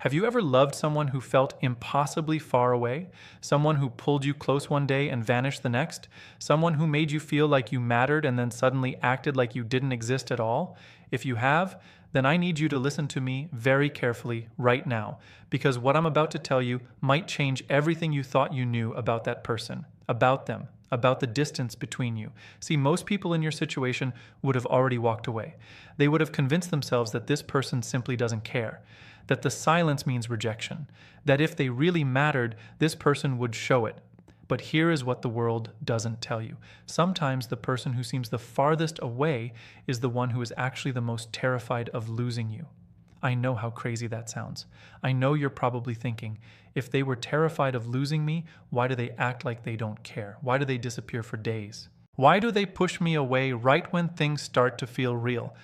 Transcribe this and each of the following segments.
Have you ever loved someone who felt impossibly far away? Someone who pulled you close one day and vanished the next? Someone who made you feel like you mattered and then suddenly acted like you didn't exist at all? If you have, then I need you to listen to me very carefully right now, because what I'm about to tell you might change everything you thought you knew about that person, about them, about the distance between you. See, most people in your situation would have already walked away. They would have convinced themselves that this person simply doesn't care, that the silence means rejection, that if they really mattered, this person would show it. But here is what the world doesn't tell you. Sometimes the person who seems the farthest away is the one who is actually the most terrified of losing you. I know how crazy that sounds. I know you're probably thinking, if they were terrified of losing me, why do they act like they don't care? Why do they disappear for days? Why do they push me away right when things start to feel real?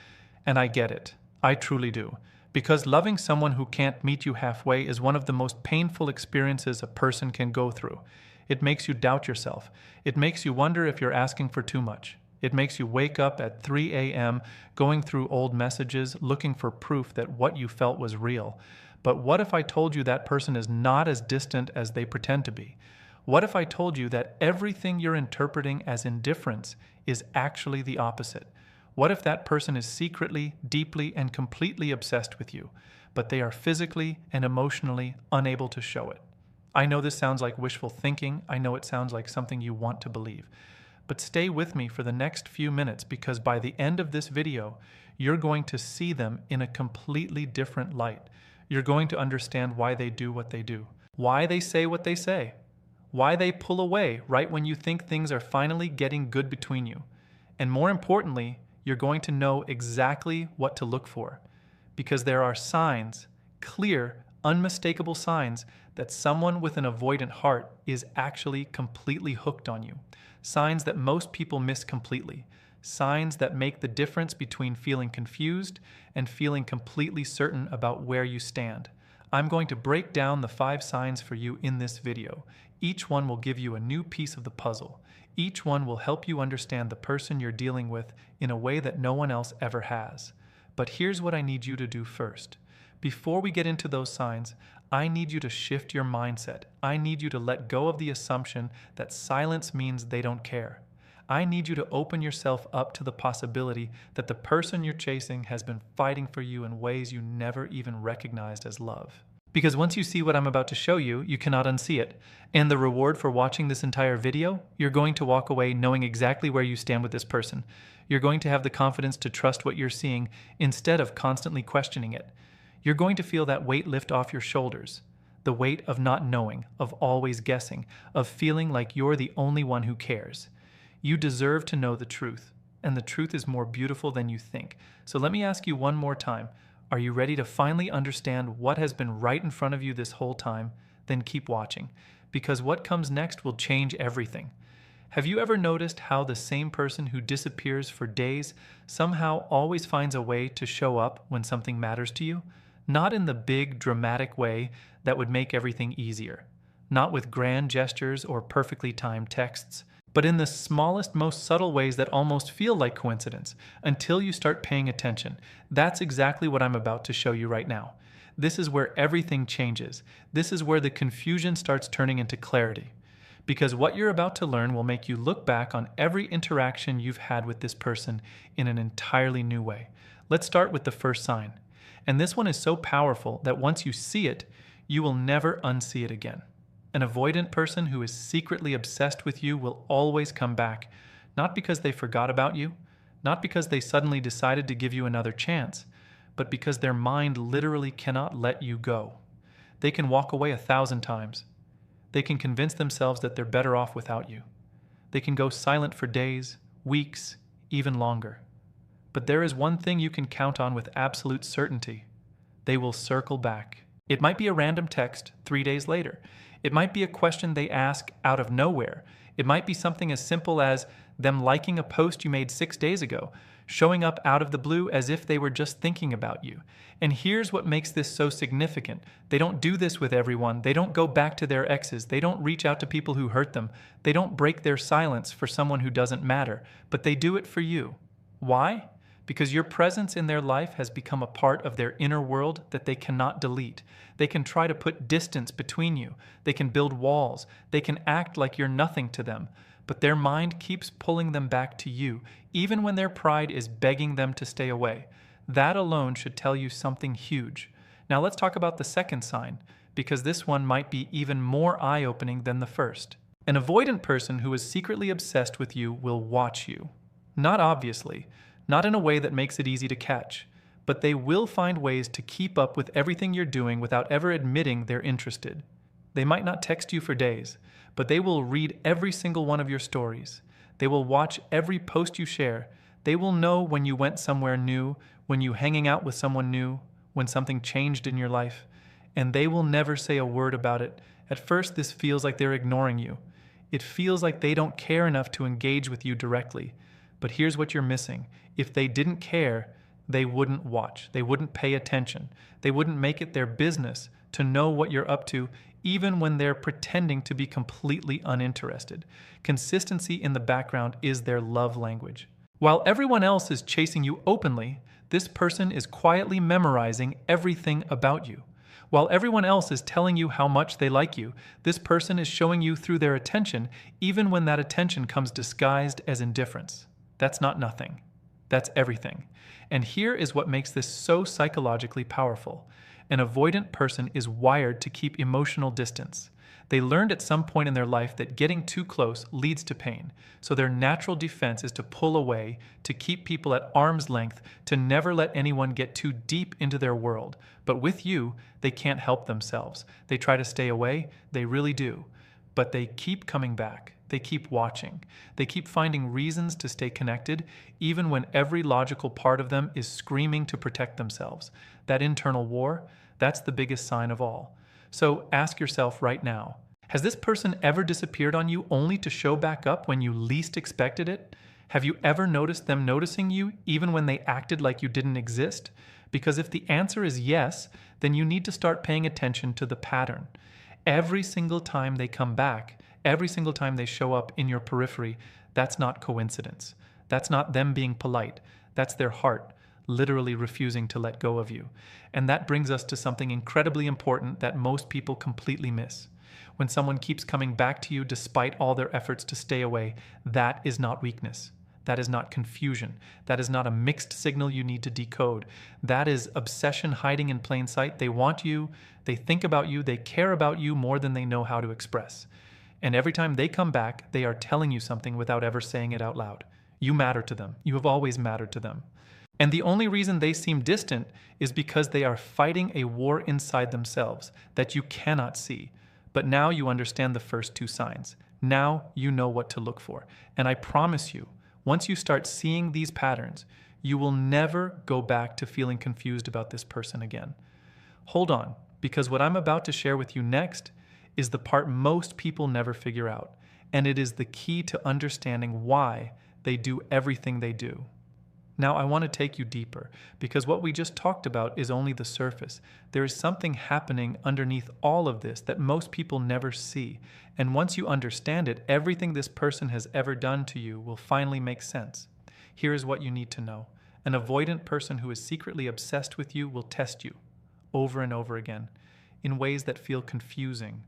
And I get it. I truly do. Because loving someone who can't meet you halfway is one of the most painful experiences a person can go through. It makes you doubt yourself. It makes you wonder if you're asking for too much. It makes you wake up at 3 a.m. going through old messages, looking for proof that what you felt was real. But what if I told you that person is not as distant as they pretend to be? What if I told you that everything you're interpreting as indifference is actually the opposite? What if that person is secretly, deeply, and completely obsessed with you, but they are physically and emotionally unable to show it? I know this sounds like wishful thinking. I know it sounds like something you want to believe. But stay with me for the next few minutes, because by the end of this video, you're going to see them in a completely different light. You're going to understand why they do what they do, why they say what they say, why they pull away right when you think things are finally getting good between you. And more importantly, you're going to know exactly what to look for, because there are signs, clear, unmistakable signs that someone with an avoidant heart is actually completely hooked on you. Signs that most people miss completely. Signs that make the difference between feeling confused and feeling completely certain about where you stand. I'm going to break down the 5 signs for you in this video. Each one will give you a new piece of the puzzle. Each one will help you understand the person you're dealing with in a way that no one else ever has. But here's what I need you to do first. Before we get into those signs, I need you to shift your mindset. I need you to let go of the assumption that silence means they don't care. I need you to open yourself up to the possibility that the person you're chasing has been fighting for you in ways you never even recognized as love. Because once you see what I'm about to show you, you cannot unsee it. And the reward for watching this entire video, you're going to walk away knowing exactly where you stand with this person. You're going to have the confidence to trust what you're seeing instead of constantly questioning it. You're going to feel that weight lift off your shoulders. The weight of not knowing, of always guessing, of feeling like you're the only one who cares. You deserve to know the truth, and the truth is more beautiful than you think. So let me ask you one more time. Are you ready to finally understand what has been right in front of you this whole time? Then keep watching, because what comes next will change everything. Have you ever noticed how the same person who disappears for days somehow always finds a way to show up when something matters to you? Not in the big, dramatic way that would make everything easier. Not with grand gestures or perfectly timed texts, but in the smallest, most subtle ways that almost feel like coincidence until you start paying attention. That's exactly what I'm about to show you right now. This is where everything changes. This is where the confusion starts turning into clarity. Because what you're about to learn will make you look back on every interaction you've had with this person in an entirely new way. Let's start with the first sign. And this one is so powerful that once you see it, you will never unsee it again. An avoidant person who is secretly obsessed with you will always come back, not because they forgot about you, not because they suddenly decided to give you another chance, but because their mind literally cannot let you go. They can walk away 1,000 times. They can convince themselves that they're better off without you. They can go silent for days, weeks, even longer. But there is one thing you can count on with absolute certainty. They will circle back. It might be a random text 3 days later. It might be a question they ask out of nowhere. It might be something as simple as them liking a post you made 6 days ago, showing up out of the blue as if they were just thinking about you. And here's what makes this so significant. They don't do this with everyone. They don't go back to their exes. They don't reach out to people who hurt them. They don't break their silence for someone who doesn't matter. But they do it for you. Why? because your presence in their life has become a part of their inner world that they cannot delete. They can try to put distance between you. They can build walls. They can act like you're nothing to them. But their mind keeps pulling them back to you, even when their pride is begging them to stay away. That alone should tell you something huge. Now let's talk about the second sign, because this one might be even more eye-opening than the first. An avoidant person who is secretly obsessed with you will watch you. Not obviously, not in a way that makes it easy to catch, but they will find ways to keep up with everything you're doing without ever admitting they're interested. They might not text you for days, but they will read every single one of your stories. They will watch every post you share. They will know when you went somewhere new, when you hanging out with someone new, when something changed in your life, and they will never say a word about it. At first, this feels like they're ignoring you. It feels like they don't care enough to engage with you directly. But here's what you're missing. If they didn't care, they wouldn't watch. They wouldn't pay attention. They wouldn't make it their business to know what you're up to, even when they're pretending to be completely uninterested. Consistency in the background is their love language. While everyone else is chasing you openly, this person is quietly memorizing everything about you. While everyone else is telling you how much they like you, this person is showing you through their attention, even when that attention comes disguised as indifference. That's not nothing. That's everything. And here is what makes this so psychologically powerful. An avoidant person is wired to keep emotional distance. They learned at some point in their life that getting too close leads to pain, so their natural defense is to pull away, to keep people at arm's length, to never let anyone get too deep into their world. But with you, they can't help themselves. They try to stay away, they really do. But they keep coming back. They keep watching. They keep finding reasons to stay connected, even when every logical part of them is screaming to protect themselves. That internal war, that's the biggest sign of all. So ask yourself right now, has this person ever disappeared on you only to show back up when you least expected it? Have you ever noticed them noticing you even when they acted like you didn't exist? Because if the answer is yes, then you need to start paying attention to the pattern. Every single time they come back, every single time they show up in your periphery, that's not coincidence. That's not them being polite. That's their heart literally refusing to let go of you. And that brings us to something incredibly important that most people completely miss. When someone keeps coming back to you despite all their efforts to stay away, that is not weakness. That is not confusion. That is not a mixed signal you need to decode. That is obsession hiding in plain sight. They want you, they think about you, they care about you more than they know how to express. And every time they come back, they are telling you something without ever saying it out loud. You matter to them. You have always mattered to them. And the only reason they seem distant is because they are fighting a war inside themselves that you cannot see. But now you understand the first two signs. Now you know what to look for. And I promise you, once you start seeing these patterns, you will never go back to feeling confused about this person again. Hold on, because what I'm about to share with you next is the part most people never figure out, and it is the key to understanding why they do everything they do. Now, I want to take you deeper, because what we just talked about is only the surface. There is something happening underneath all of this that most people never see. And once you understand it, everything this person has ever done to you will finally make sense. Here is what you need to know. An avoidant person who is secretly obsessed with you will test you over and over again in ways that feel confusing,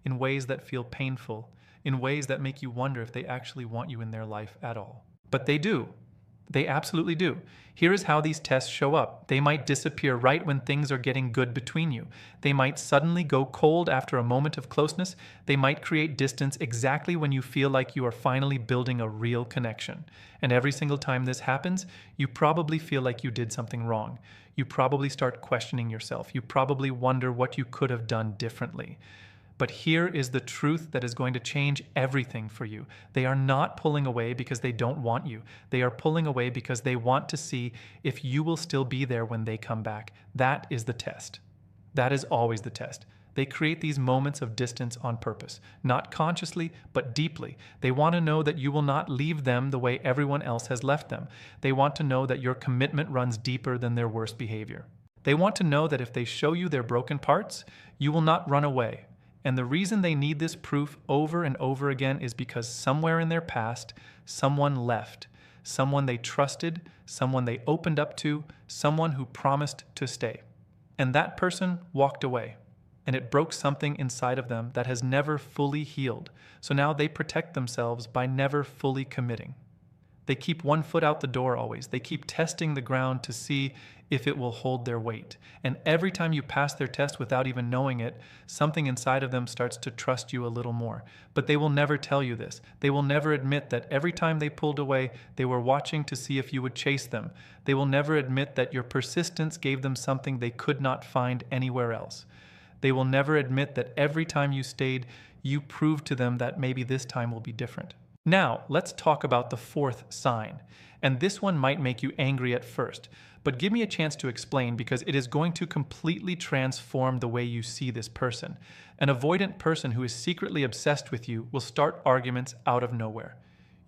in ways that feel painful, in ways that make you wonder if they actually want you in their life at all. But they do. They absolutely do. Here is how these tests show up. They might disappear right when things are getting good between you. They might suddenly go cold after a moment of closeness. They might create distance exactly when you feel like you are finally building a real connection. And every single time this happens, you probably feel like you did something wrong. You probably start questioning yourself. You probably wonder what you could have done differently. But here is the truth that is going to change everything for you. They are not pulling away because they don't want you. They are pulling away because they want to see if you will still be there when they come back. That is the test. That is always the test. They create these moments of distance on purpose, not consciously, but deeply. They want to know that you will not leave them the way everyone else has left them. They want to know that your commitment runs deeper than their worst behavior. They want to know that if they show you their broken parts, you will not run away. And the reason they need this proof over and over again is because somewhere in their past, someone left. someone they trusted, someone they opened up to, someone who promised to stay. And that person walked away, and it broke something inside of them that has never fully healed. So now they protect themselves by never fully committing. They keep one foot out the door always. They keep testing the ground to see if it will hold their weight. And every time you pass their test without even knowing it, something inside of them starts to trust you a little more. But they will never tell you this. They will never admit that every time they pulled away, they were watching to see if you would chase them. They will never admit that your persistence gave them something they could not find anywhere else. They will never admit that every time you stayed, you proved to them that maybe this time will be different. Now, let's talk about the fourth sign. And this one might make you angry at first, but give me a chance to explain because it is going to completely transform the way you see this person. An avoidant person who is secretly obsessed with you will start arguments out of nowhere.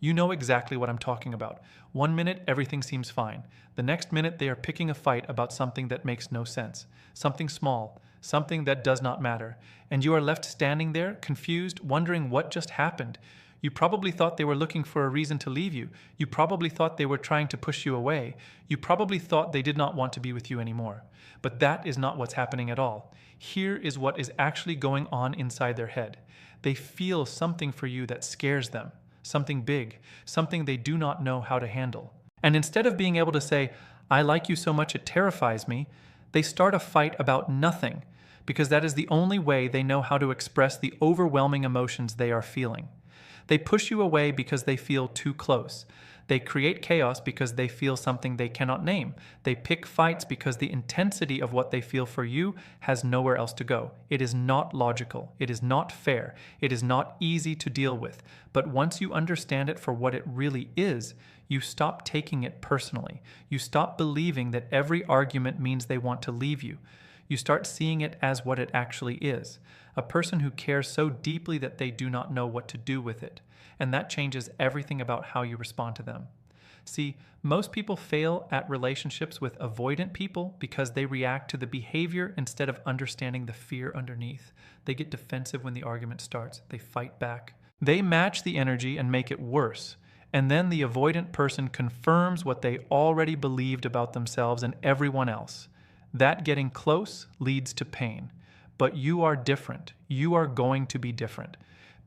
You know exactly what I'm talking about. 1 minute, everything seems fine. The next minute, they are picking a fight about something that makes no sense. Something small, something that does not matter. And you are left standing there, confused, wondering what just happened. You probably thought they were looking for a reason to leave you. You probably thought they were trying to push you away. You probably thought they did not want to be with you anymore. But that is not what's happening at all. Here is what is actually going on inside their head. They feel something for you that scares them, something big, something they do not know how to handle. And instead of being able to say, "I like you so much it terrifies me," they start a fight about nothing, because that is the only way they know how to express the overwhelming emotions they are feeling. They push you away because they feel too close. They create chaos because they feel something they cannot name. They pick fights because the intensity of what they feel for you has nowhere else to go. It is not logical. It is not fair. It is not easy to deal with. But once you understand it for what it really is, you stop taking it personally. You stop believing that every argument means they want to leave you. You start seeing it as what it actually is. A person who cares so deeply that they do not know what to do with it. And that changes everything about how you respond to them. See, most people fail at relationships with avoidant people because they react to the behavior instead of understanding the fear underneath. They get defensive when the argument starts. They fight back. They match the energy and make it worse. And then the avoidant person confirms what they already believed about themselves and everyone else. That getting close leads to pain. But you are different. You are going to be different.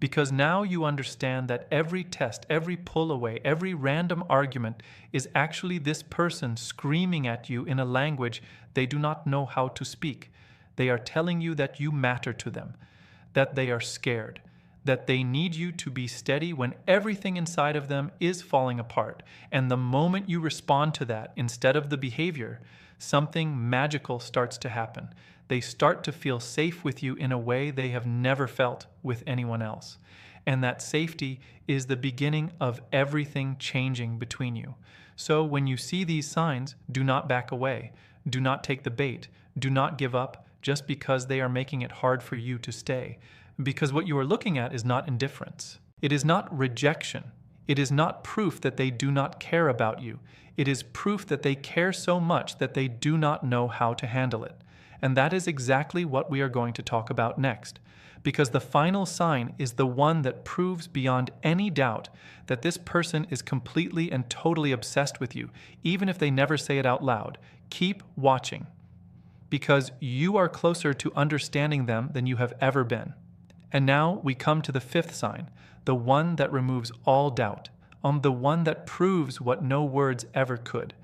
Because now you understand that every test, every pull away, every random argument is actually this person screaming at you in a language they do not know how to speak. They are telling you that you matter to them, that they are scared, that they need you to be steady when everything inside of them is falling apart. And the moment you respond to that instead of the behavior, something magical starts to happen. They start to feel safe with you in a way they have never felt with anyone else. And that safety is the beginning of everything changing between you. So when you see these signs, do not back away. Do not take the bait. Do not give up just because they are making it hard for you to stay. Because what you are looking at is not indifference. It is not rejection. It is not proof that they do not care about you. It is proof that they care so much that they do not know how to handle it. And that is exactly what we are going to talk about next. Because the final sign is the one that proves beyond any doubt that this person is completely and totally obsessed with you, even if they never say it out loud. Keep watching. Because you are closer to understanding them than you have ever been. And now we come to the fifth sign, the one that removes all doubt, on the one that proves what no words ever could.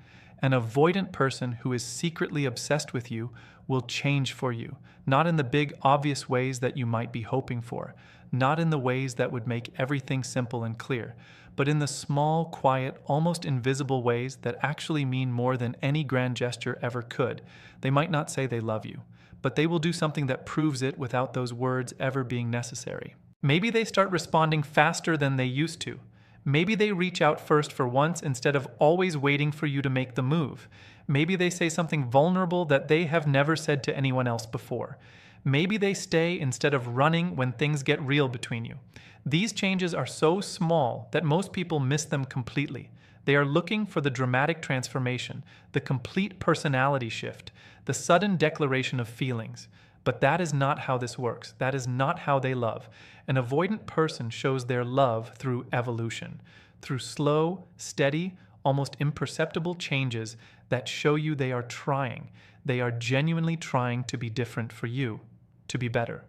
An avoidant person who is secretly obsessed with you will change for you, not in the big obvious ways that you might be hoping for, not in the ways that would make everything simple and clear, but in the small, quiet, almost invisible ways that actually mean more than any grand gesture ever could. They might not say they love you, but they will do something that proves it without those words ever being necessary. Maybe they start responding faster than they used to. Maybe they reach out first for once instead of always waiting for you to make the move. Maybe they say something vulnerable that they have never said to anyone else before. Maybe they stay instead of running when things get real between you. These changes are so small that most people miss them completely. They are looking for the dramatic transformation, the complete personality shift, the sudden declaration of feelings. But that is not how this works. That is not how they love. An avoidant person shows their love through evolution, through slow, steady, almost imperceptible changes that show you they are trying. They are genuinely trying to be different for you, to be better,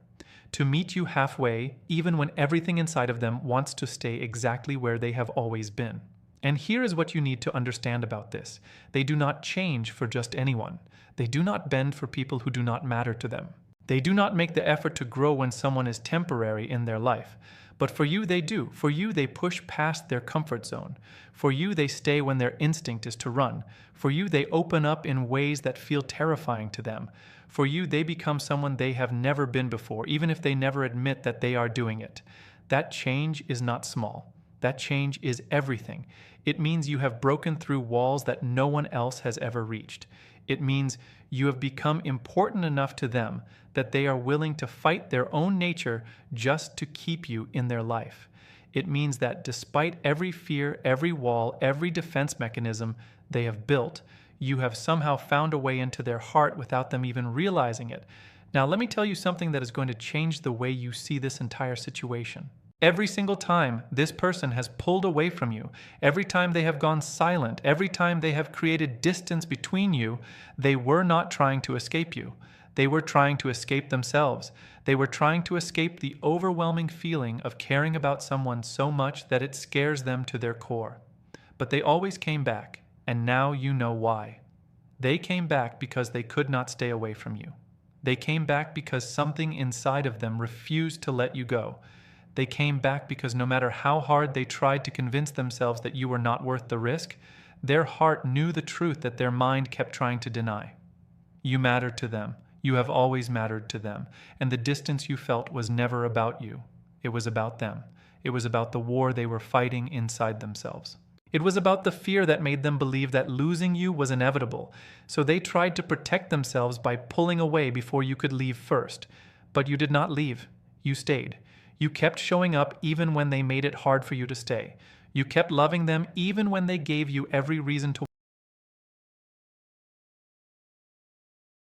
to meet you halfway, even when everything inside of them wants to stay exactly where they have always been. And here is what you need to understand about this. They do not change for just anyone. They do not bend for people who do not matter to them. They do not make the effort to grow when someone is temporary in their life. But for you, they do. For you, they push past their comfort zone. For you, they stay when their instinct is to run. For you, they open up in ways that feel terrifying to them. For you, they become someone they have never been before, even if they never admit that they are doing it. That change is not small. That change is everything. It means you have broken through walls that no one else has ever reached. It means you have become important enough to them that they are willing to fight their own nature just to keep you in their life. It means that despite every fear, every wall, every defense mechanism they have built, you have somehow found a way into their heart without them even realizing it. Now, let me tell you something that is going to change the way you see this entire situation. Every single time this person has pulled away from you, every time they have gone silent, every time they have created distance between you, they were not trying to escape you. They were trying to escape themselves. They were trying to escape the overwhelming feeling of caring about someone so much that it scares them to their core. But they always came back, and now you know why. They came back because they could not stay away from you. They came back because something inside of them refused to let you go. They came back because no matter how hard they tried to convince themselves that you were not worth the risk, their heart knew the truth that their mind kept trying to deny. You mattered to them. You have always mattered to them. And the distance you felt was never about you. It was about them. It was about the war they were fighting inside themselves. It was about the fear that made them believe that losing you was inevitable. So they tried to protect themselves by pulling away before you could leave first. But you did not leave. You stayed. You kept showing up even when they made it hard for you to stay. You kept loving them even when they gave you every reason to